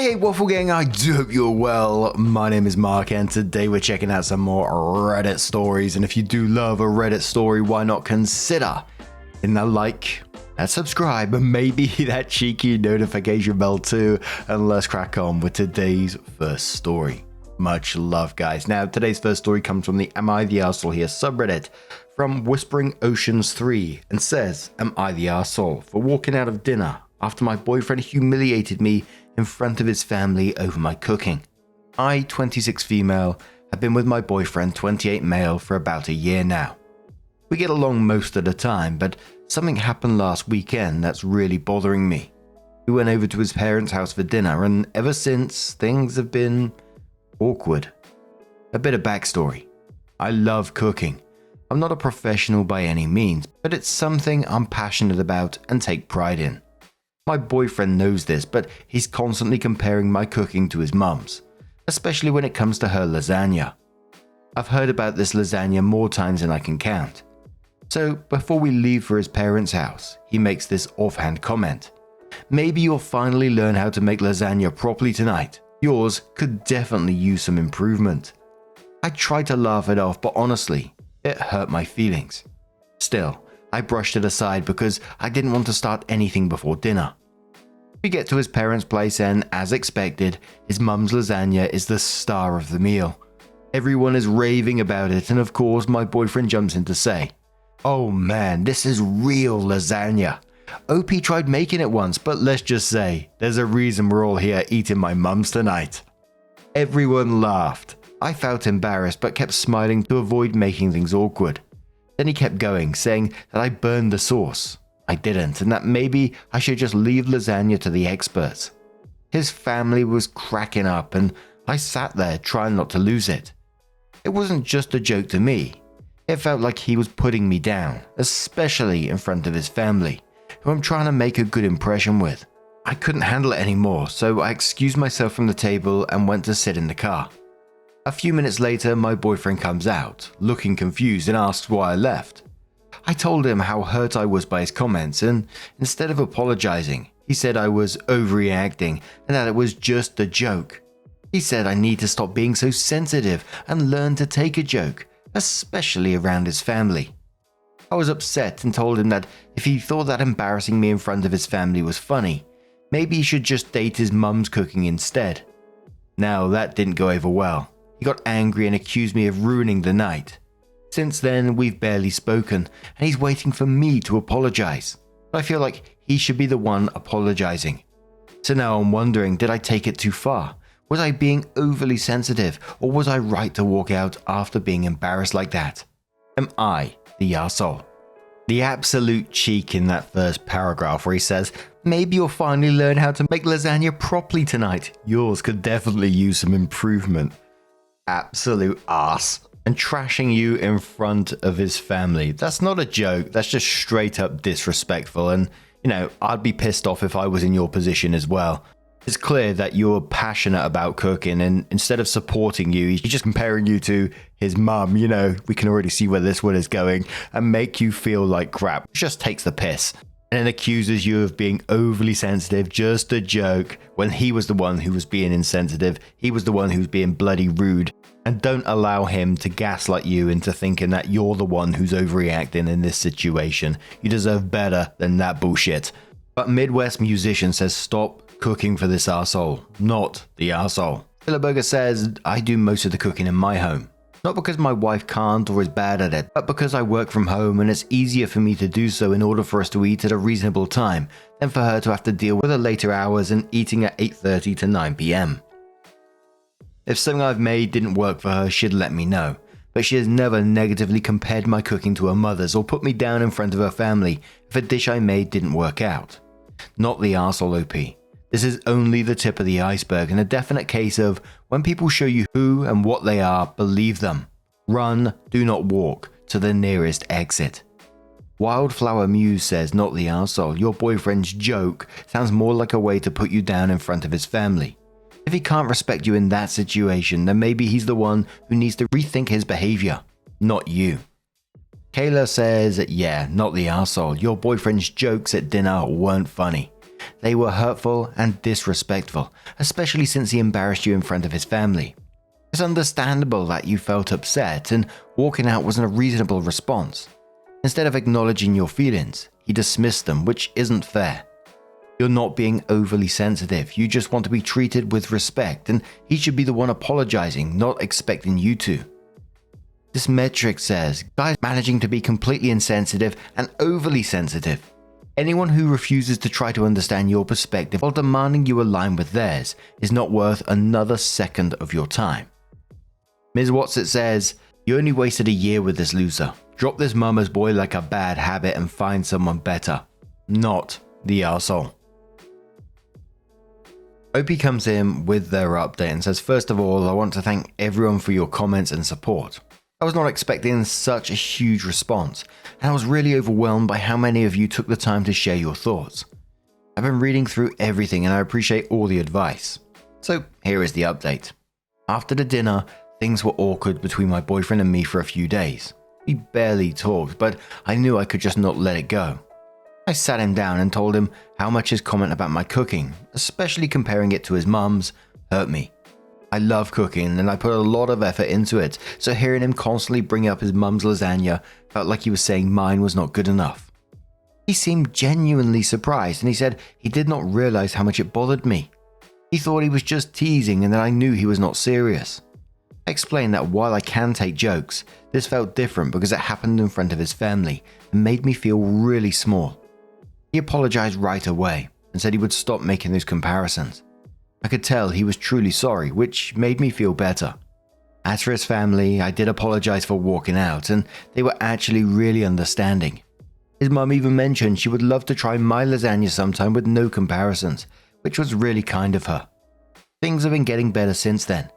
Hey Waffle Gang, I do hope you're well. My name is Mark and today we're checking out some more Reddit stories, and if you do love a Reddit story, why not consider hitting that like, that subscribe, and maybe that cheeky notification bell too, and let's crack on with today's first story. Much love, guys. Now, today's first story comes from the Am I the Arsehole Here subreddit from Whispering Oceans 3 and says, Am I the arsehole for walking out of dinner after my boyfriend humiliated me in front of his family over my cooking? I, 26 female, have been with my boyfriend, 28 male, for about a year now. We get along most of the time, but something happened last weekend that's really bothering me. We went over to his parents' house for dinner, and ever since, things have been awkward. A bit of backstory. I love cooking. I'm not a professional by any means, but it's something I'm passionate about and take pride in. My boyfriend knows this, but he's constantly comparing my cooking to his mum's, especially when it comes to her lasagna. I've heard about this lasagna more times than I can count. So before we leave for his parents' house, he makes this offhand comment. Maybe you'll finally learn how to make lasagna properly tonight. Yours could definitely use some improvement. I tried to laugh it off, but honestly, it hurt my feelings. Still, I brushed it aside because I didn't want to start anything before dinner. We get to his parents' place and, as expected, his mum's lasagna is the star of the meal. Everyone is raving about it, and of course my boyfriend jumps in to say, "Oh man, this is real lasagna. OP tried making it once, but let's just say, there's a reason we're all here eating my mum's tonight." Everyone laughed. I felt embarrassed but kept smiling to avoid making things awkward. Then he kept going, saying that I burned the sauce. I didn't, and that maybe I should just leave lasagna to the experts. His family was cracking up, and I sat there trying not to lose it. It wasn't just a joke to me. It felt like he was putting me down, especially in front of his family, who I'm trying to make a good impression with. I couldn't handle it anymore, so I excused myself from the table and went to sit in the car. A few minutes later, my boyfriend comes out, looking confused, and asks why I left. I told him how hurt I was by his comments, and instead of apologizing, he said I was overreacting and that it was just a joke. He said I need to stop being so sensitive and learn to take a joke, especially around his family. I was upset and told him that if he thought that embarrassing me in front of his family was funny, maybe he should just date his mum's cooking instead. Now, that didn't go over well. He got angry and accused me of ruining the night. Since then, we've barely spoken, and he's waiting for me to apologize. But I feel like he should be the one apologizing. So now I'm wondering, did I take it too far? Was I being overly sensitive, or was I right to walk out after being embarrassed like that? Am I the arsehole? The absolute cheek in that first paragraph where he says, maybe you'll finally learn how to make lasagna properly tonight. Yours could definitely use some improvement. Absolute arse. And trashing you in front of his family. That's not a joke. That's just straight up disrespectful. And, I'd be pissed off if I was in your position as well. It's clear that you're passionate about cooking, and instead of supporting you, he's just comparing you to his mum. We can already see where this one is going, and make you feel like crap. It just takes the piss. And then accuses you of being overly sensitive, just a joke, when he was the one who was being insensitive. He was the one who was being bloody rude. And don't allow him to gaslight you into thinking that you're the one who's overreacting in this situation. You deserve better than that bullshit. But Midwest Musician says stop cooking for this arsehole, not the arsehole. Philipburger says, I do most of the cooking in my home. Not because my wife can't or is bad at it, but because I work from home and it's easier for me to do so in order for us to eat at a reasonable time than for her to have to deal with the later hours and eating at 8:30 to 9 p.m. If something I've made didn't work for her, she'd let me know, but she has never negatively compared my cooking to her mother's or put me down in front of her family if a dish I made didn't work out. Not the arsehole OP. This is only the tip of the iceberg and a definite case of when people show you who and what they are, believe them. Run, do not walk, to the nearest exit. Wildflower Muse says, not the arsehole. Your boyfriend's joke sounds more like a way to put you down in front of his family. If he can't respect you in that situation, then maybe he's the one who needs to rethink his behavior, not you. Kayla says, yeah, not the arsehole. Your boyfriend's jokes at dinner weren't funny. They were hurtful and disrespectful, especially since he embarrassed you in front of his family. It's understandable that you felt upset, and walking out wasn't a reasonable response. Instead of acknowledging your feelings, he dismissed them, which isn't fair. You're not being overly sensitive, you just want to be treated with respect, and he should be the one apologizing, not expecting you to. This metric says, guys managing to be completely insensitive and overly sensitive. Anyone who refuses to try to understand your perspective while demanding you align with theirs is not worth another second of your time. Ms. Watson says, you only wasted a year with this loser. Drop this mama's boy like a bad habit and find someone better. Not the arsehole. OP comes in with their update and says, first of all, I want to thank everyone for your comments and support. I was not expecting such a huge response, and I was really overwhelmed by how many of you took the time to share your thoughts. I've been reading through everything and I appreciate all the advice. So here is the update. After the dinner, things were awkward between my boyfriend and me for a few days. We barely talked, but I knew I could just not let it go. I sat him down and told him how much his comment about my cooking, especially comparing it to his mum's, hurt me. I love cooking and I put a lot of effort into it, so hearing him constantly bring up his mum's lasagna felt like he was saying mine was not good enough. He seemed genuinely surprised and he said he did not realize how much it bothered me. He thought he was just teasing and that I knew he was not serious. I explained that while I can take jokes, this felt different because it happened in front of his family and made me feel really small. He apologized right away and said he would stop making those comparisons. I could tell he was truly sorry, which made me feel better. As for his family, I did apologize for walking out, and they were actually really understanding. His mum even mentioned she would love to try my lasagna sometime with no comparisons, which was really kind of her. Things have been getting better since then.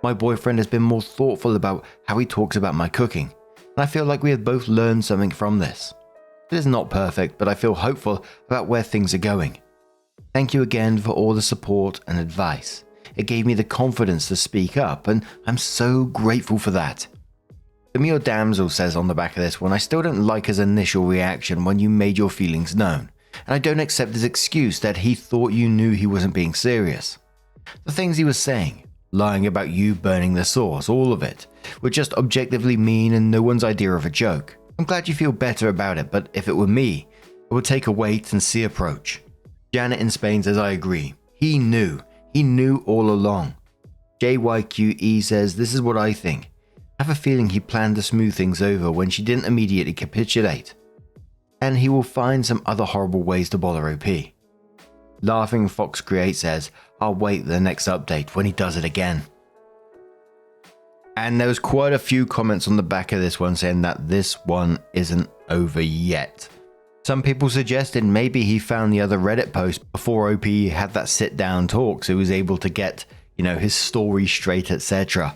My boyfriend has been more thoughtful about how he talks about my cooking, and I feel like we have both learned something from this. It is not perfect, but I feel hopeful about where things are going. Thank you again for all the support and advice. It gave me the confidence to speak up, and I'm so grateful for that. Demure Damsel says on the back of this one, I still don't like his initial reaction when you made your feelings known, and I don't accept his excuse that he thought you knew he wasn't being serious. The things he was saying, lying about you burning the sauce, all of it, were just objectively mean and no one's idea of a joke. I'm glad you feel better about it, but if it were me, I would take a wait and see approach. Janet in Spain says, I agree. He knew all along. JYQE says, this is what I think. I have a feeling he planned to smooth things over when she didn't immediately capitulate. And he will find some other horrible ways to bother OP. Laughing Fox Create says, I'll wait the next update when he does it again. And there was quite a few comments on the back of this one saying that this one isn't over yet. Some people suggested maybe he found the other Reddit post before OP had that sit-down talk, so he was able to get, his story straight, etc.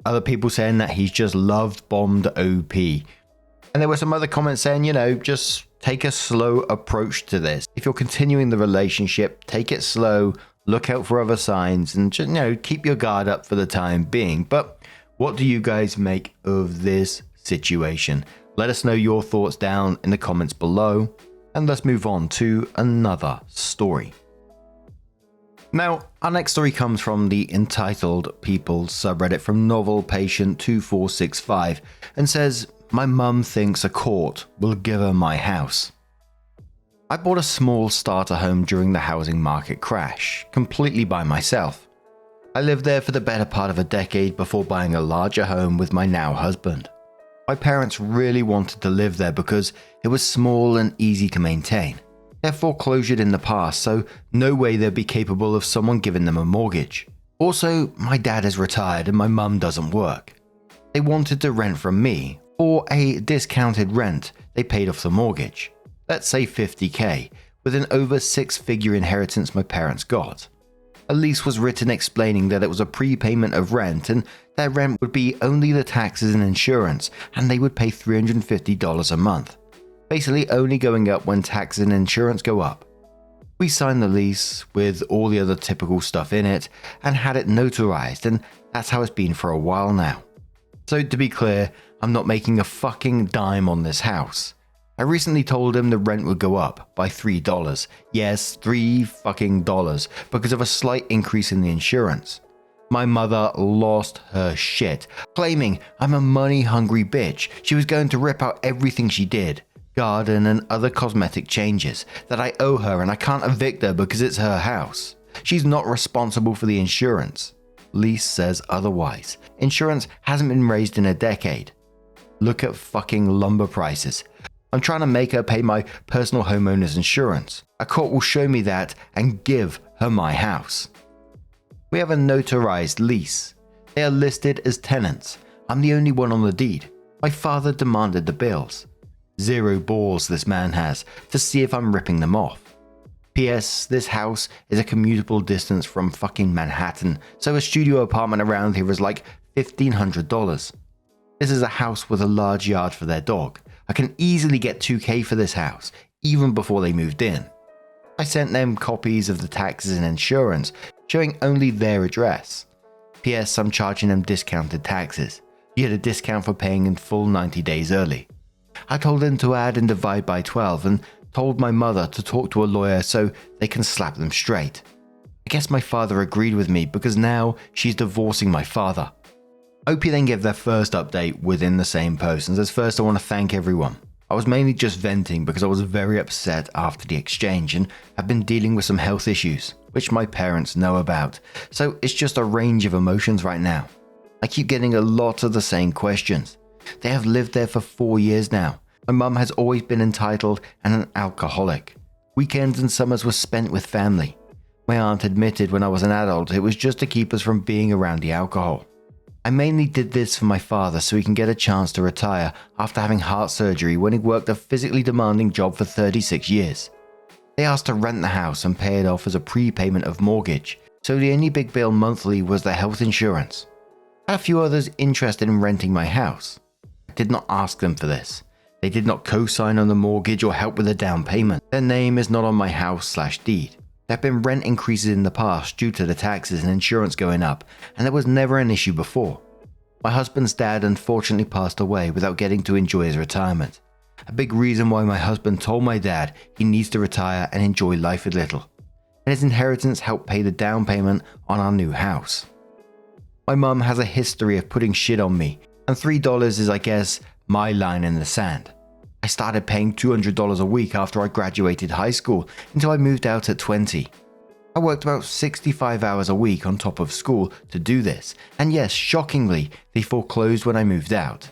Other people saying that he's just love-bombed OP. And there were some other comments saying, just take a slow approach to this. If you're continuing the relationship, take it slow, look out for other signs, and just, keep your guard up for the time being. But what do you guys make of this situation? Let us know your thoughts down in the comments below, and let's move on to another story. Now, our next story comes from the Entitled People subreddit from Novel Patient 2465 and says, my mum thinks a court will give her my house. I bought a small starter home during the housing market crash, completely by myself. I lived there for the better part of a decade before buying a larger home with my now husband. My parents really wanted to live there because it was small and easy to maintain. They're foreclosured in the past, so no way they'd be capable of someone giving them a mortgage. Also, my dad is retired and my mum doesn't work. They wanted to rent from me, or a discounted rent they paid off the mortgage. Let's say $50,000, with an over six-figure inheritance my parents got. A lease was written explaining that it was a prepayment of rent and their rent would be only the taxes and insurance, and they would pay $350 a month, basically only going up when taxes and insurance go up. We signed the lease with all the other typical stuff in it and had it notarized, and that's how it's been for a while now. So to be clear, I'm not making a fucking dime on this house. I recently told him the rent would go up by $3. Yes, $3 fucking dollars, because of a slight increase in the insurance. My mother lost her shit, claiming I'm a money-hungry bitch. She was going to rip out everything she did, garden and other cosmetic changes, that I owe her and I can't evict her because it's her house. She's not responsible for the insurance. Lease says otherwise. Insurance hasn't been raised in a decade. Look at fucking lumber prices. I'm trying to make her pay my personal homeowner's insurance. A court will show me that and give her my house. We have a notarized lease. They are listed as tenants. I'm the only one on the deed. My father demanded the bills. Zero balls this man has to see if I'm ripping them off. P.S. This house is a commutable distance from fucking Manhattan, so a studio apartment around here is like $1,500. This is a house with a large yard for their dog. I can easily get $2,000 for this house, even before they moved in. I sent them copies of the taxes and insurance, showing only their address. P.S. I'm charging them discounted taxes. You get a discount for paying in full 90 days early. I told them to add and divide by 12 and told my mother to talk to a lawyer so they can slap them straight. I guess my father agreed with me because now she's divorcing my father. OP then gave their first update within the same post and says, first I want to thank everyone. I was mainly just venting because I was very upset after the exchange and have been dealing with some health issues, which my parents know about. So it's just a range of emotions right now. I keep getting a lot of the same questions. They have lived there for 4 years now. My mum has always been entitled and an alcoholic. Weekends and summers were spent with family. My aunt admitted when I was an adult it was just to keep us from being around the alcohol. I mainly did this for my father so he can get a chance to retire after having heart surgery when he worked a physically demanding job for 36 years. They asked to rent the house and pay it off as a prepayment of mortgage, so the only big bill monthly was their health insurance. I had a few others interested in renting my house. I did not ask them for this. They did not co-sign on the mortgage or help with the down payment. Their name is not on my house/deed. There have been rent increases in the past due to the taxes and insurance going up, and there was never an issue before. My husband's dad unfortunately passed away without getting to enjoy his retirement. A big reason why my husband told my dad he needs to retire and enjoy life a little. And his inheritance helped pay the down payment on our new house. My mum has a history of putting shit on me, and $3 is, I guess, my line in the sand. I started paying $200 a week after I graduated high school until I moved out at 20. I worked about 65 hours a week on top of school to do this, and yes, shockingly, they foreclosed when I moved out.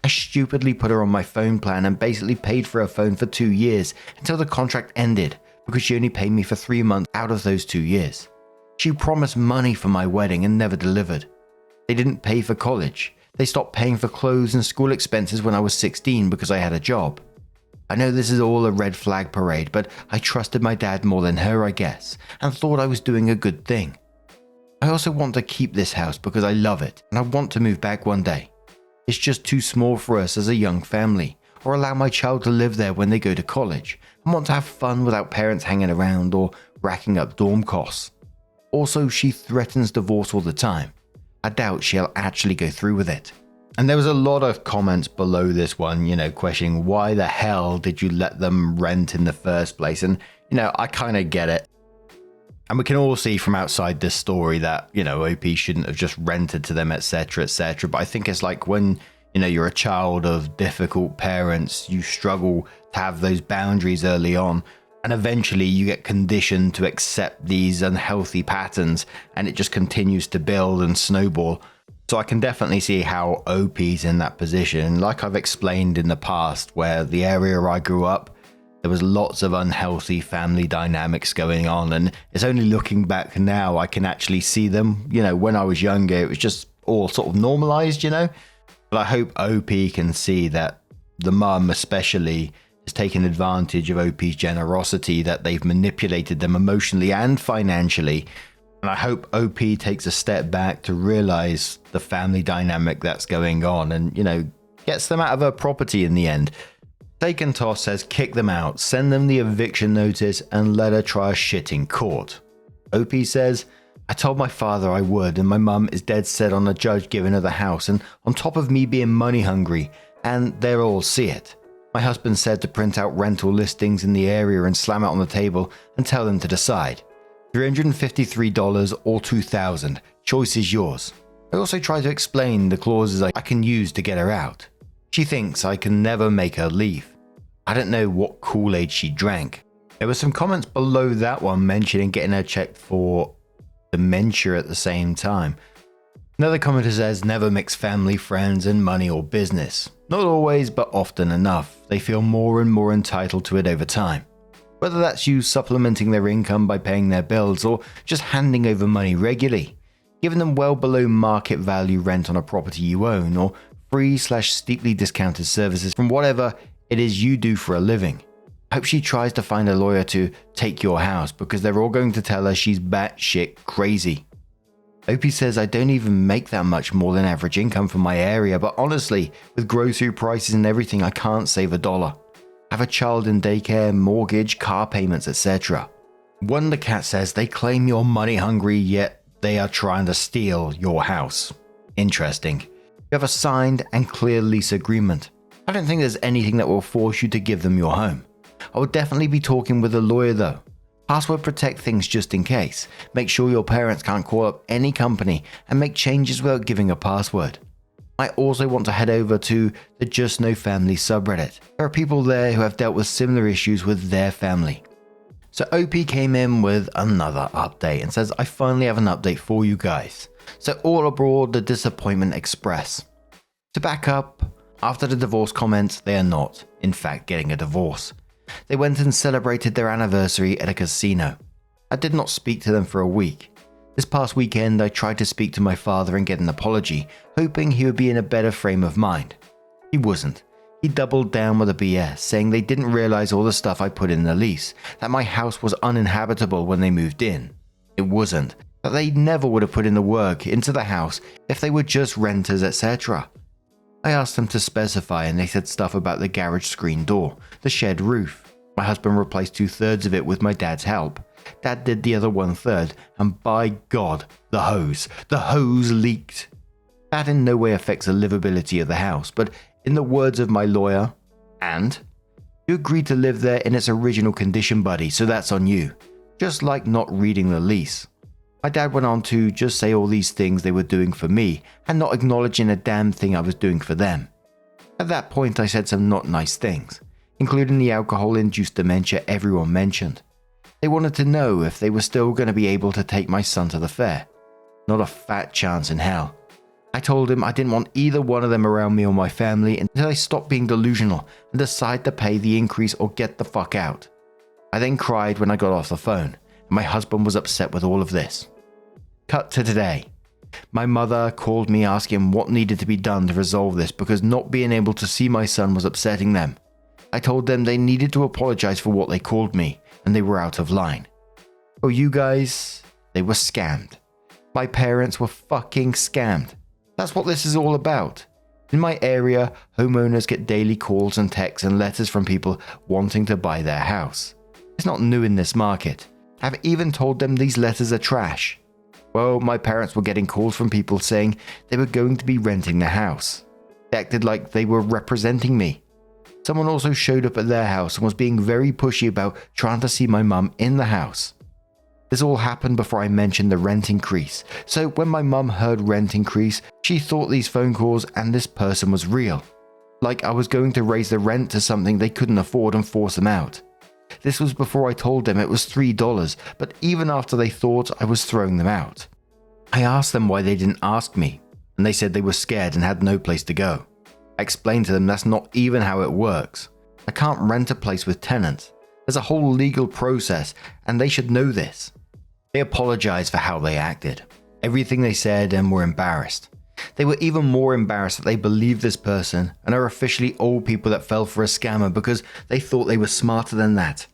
I stupidly put her on my phone plan and basically paid for her phone for 2 years until the contract ended because she only paid me for 3 months out of those 2 years. She promised money for my wedding and never delivered. They didn't pay for college. They stopped paying for clothes and school expenses when I was 16 because I had a job. I know this is all a red flag parade, but I trusted my dad more than her, I guess, and thought I was doing a good thing. I also want to keep this house because I love it and I want to move back one day. It's just too small for us as a young family, or allow my child to live there when they go to college and want to have fun without parents hanging around or racking up dorm costs. Also, she threatens divorce all the time. I doubt she'll actually go through with it. And there was a lot of comments below this one, questioning why the hell did you let them rent in the first place? And, I kind of get it. And we can all see from outside this story that, OP shouldn't have just rented to them, etc., etc. But I think it's like when, you're a child of difficult parents, you struggle to have those boundaries early on. And eventually you get conditioned to accept these unhealthy patterns and it just continues to build and snowball. So I can definitely see how OP's in that position. Like I've explained in the past, where the area I grew up, there was lots of unhealthy family dynamics going on. And it's only looking back now I can actually see them. When I was younger, it was just all sort of normalized, But I hope OP can see that the mum especially has taken advantage of OP's generosity, that they've manipulated them emotionally and financially. And I hope OP takes a step back to realize the family dynamic that's going on and, gets them out of her property in the end. Take and Toss says kick them out, send them the eviction notice and let her try a shit in court. OP says, I told my father I would and my mum is dead set on the judge giving her the house and on top of me being money hungry and they'll all see it. My husband said to print out rental listings in the area and slam it on the table and tell them to decide. $353 or $2,000. Choice is yours. I also tried to explain the clauses I can use to get her out. She thinks I can never make her leave. I don't know what Kool-Aid she drank. There were some comments below that one mentioning getting her checked for dementia at the same time. Another commenter says never mix family, friends, and money or business. Not always, but often enough. They feel more and more entitled to it over time. Whether that's you supplementing their income by paying their bills or just handing over money regularly, giving them well below market value rent on a property you own, or free/steeply discounted services from whatever it is you do for a living. I hope she tries to find a lawyer to take your house because they're all going to tell her she's batshit crazy. Opie says I don't even make that much more than average income for my area, but honestly, with grocery prices and everything, I can't save a dollar. I have a child in daycare, mortgage, car payments, etc. Wonder Cat says they claim you're money hungry, yet they are trying to steal your house. Interesting. You have a signed and clear lease agreement. I don't think there's anything that will force you to give them your home. I would definitely be talking with a lawyer though. Password protect things just in case. Make sure your parents can't call up any company and make changes without giving a password. I also want to head over to the Just No Family subreddit. There are people there who have dealt with similar issues with their family. So OP came in with another update and says, I finally have an update for you guys. So all abroad, the disappointment express. To back up, after the divorce comments, they are not, in fact, getting a divorce. They went and celebrated their anniversary at a casino. I did not speak to them for a week. This past weekend, I tried to speak to my father and get an apology, hoping he would be in a better frame of mind. He wasn't. He doubled down with a BS, saying they didn't realize all the stuff I put in the lease, that my house was uninhabitable when they moved in. It wasn't. That they never would have put in the work into the house if they were just renters, etc. I asked them to specify and they said stuff about the garage screen door, the shed roof. My husband replaced 2/3 of it with my dad's help. Dad did the other 1/3, and by God, the hose leaked. That in no way affects the livability of the house, but in the words of my lawyer, you agreed to live there in its original condition, buddy, so that's on you. Just like not reading the lease. My dad went on to just say all these things they were doing for me and not acknowledging a damn thing I was doing for them. At that point I said some not nice things, including the alcohol-induced dementia everyone mentioned. They wanted to know if they were still going to be able to take my son to the fair. Not a fat chance in hell. I told him I didn't want either one of them around me or my family until I stopped being delusional and decided to pay the increase or get the fuck out. I then cried when I got off the phone, and my husband was upset with all of this. Cut to today. My mother called me asking what needed to be done to resolve this because not being able to see my son was upsetting them. I told them they needed to apologize for what they called me, and they were out of line. Oh, you guys, they were scammed. My parents were fucking scammed. That's what this is all about. In my area, homeowners get daily calls and texts and letters from people wanting to buy their house. It's not new in this market. I've even told them these letters are trash. Well, my parents were getting calls from people saying they were going to be renting the house. They acted like they were representing me. Someone also showed up at their house and was being very pushy about trying to see my mum in the house. This all happened before I mentioned the rent increase, so when my mum heard rent increase, she thought these phone calls and this person was real. Like I was going to raise the rent to something they couldn't afford and force them out. This was before I told them it was $3, but even after they thought I was throwing them out. I asked them why they didn't ask me, and they said they were scared and had no place to go. I explained to them that's not even how it works. I can't rent a place with tenants. There's a whole legal process, and they should know this. They apologized for how they acted, everything they said, and were embarrassed. They were even more embarrassed that they believed this person and are officially old people that fell for a scammer because they thought they were smarter than that.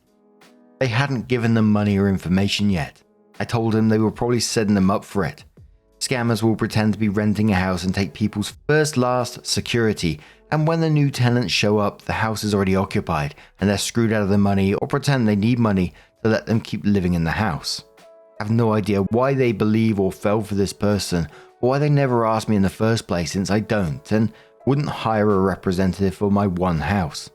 They hadn't given them money or information yet. I told them they were probably setting them up for it. Scammers will pretend to be renting a house and take people's first, last security, and when the new tenants show up, the house is already occupied and they're screwed out of the money or pretend they need money to let them keep living in the house. I have no idea why they believe or fell for this person, or why they never asked me in the first place since I don't and wouldn't hire a representative for my one house.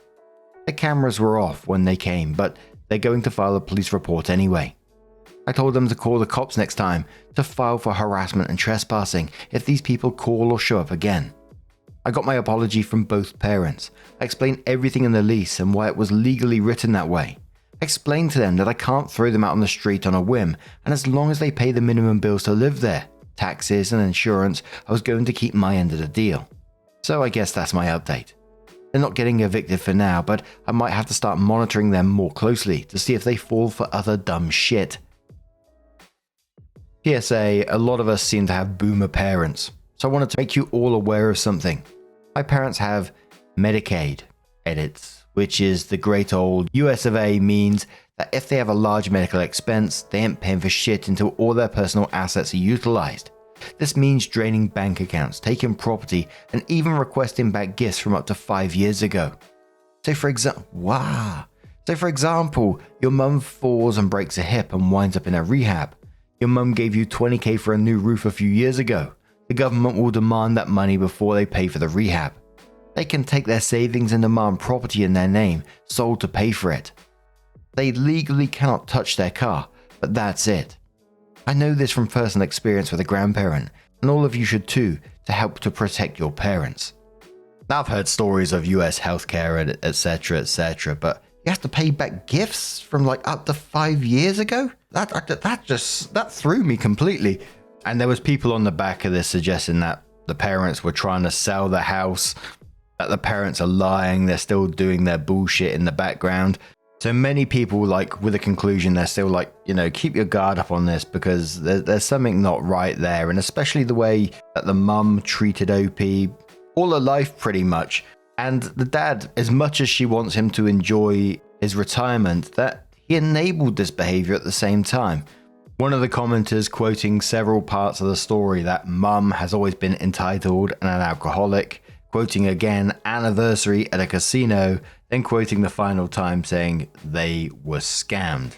The cameras were off when they came, but they're going to file a police report anyway. I told them to call the cops next time to file for harassment and trespassing if these people call or show up again. I got my apology from both parents. I explained everything in the lease and why it was legally written that way. I explained to them that I can't throw them out on the street on a whim, and as long as they pay the minimum bills to live there, taxes and insurance, I was going to keep my end of the deal. So I guess that's my update. They're not getting evicted for now, but I might have to start monitoring them more closely to see if they fall for other dumb shit. PSA, a lot of us seem to have boomer parents, so I wanted to make you all aware of something. My parents have Medicaid edits, which is the great old US of A, means that if they have a large medical expense, they ain't paying for shit until all their personal assets are utilized. This means draining bank accounts, taking property, and even requesting back gifts from up to 5 years ago. So for example, your mum falls and breaks a hip and winds up in a rehab. Your mum gave you $20,000 for a new roof a few years ago. The government will demand that money before they pay for the rehab. They can take their savings and demand property in their name, sold to pay for it. They legally cannot touch their car, but that's it. I know this from personal experience with a grandparent, and all of you should too, to help to protect your parents. Now, I've heard stories of US healthcare and etc, but you have to pay back gifts from like up to 5 years ago? That threw me completely. And there was people on the back of this suggesting that the parents were trying to sell the house, that the parents are lying, they're still doing their bullshit in the background. So many people, like, with a conclusion, they're still like, keep your guard up on this because there's something not right there. And especially the way that the mum treated OP all her life pretty much. And the dad, as much as she wants him to enjoy his retirement, that he enabled this behavior at the same time. One of the commenters, quoting several parts of the story, that mum has always been entitled and an alcoholic, quoting again anniversary at a casino, then quoting the final time saying they were scammed.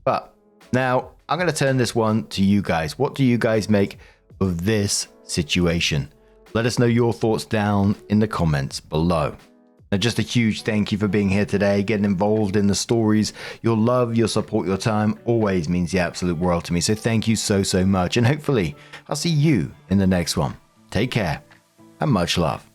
But now I'm going to turn this one to you guys. What do you guys make of this situation? Let us know your thoughts down in the comments below. Now, just a huge thank you for being here today, getting involved in the stories. Your love, your support, your time always means the absolute world to me. So thank you so much. And hopefully I'll see you in the next one. Take care and much love.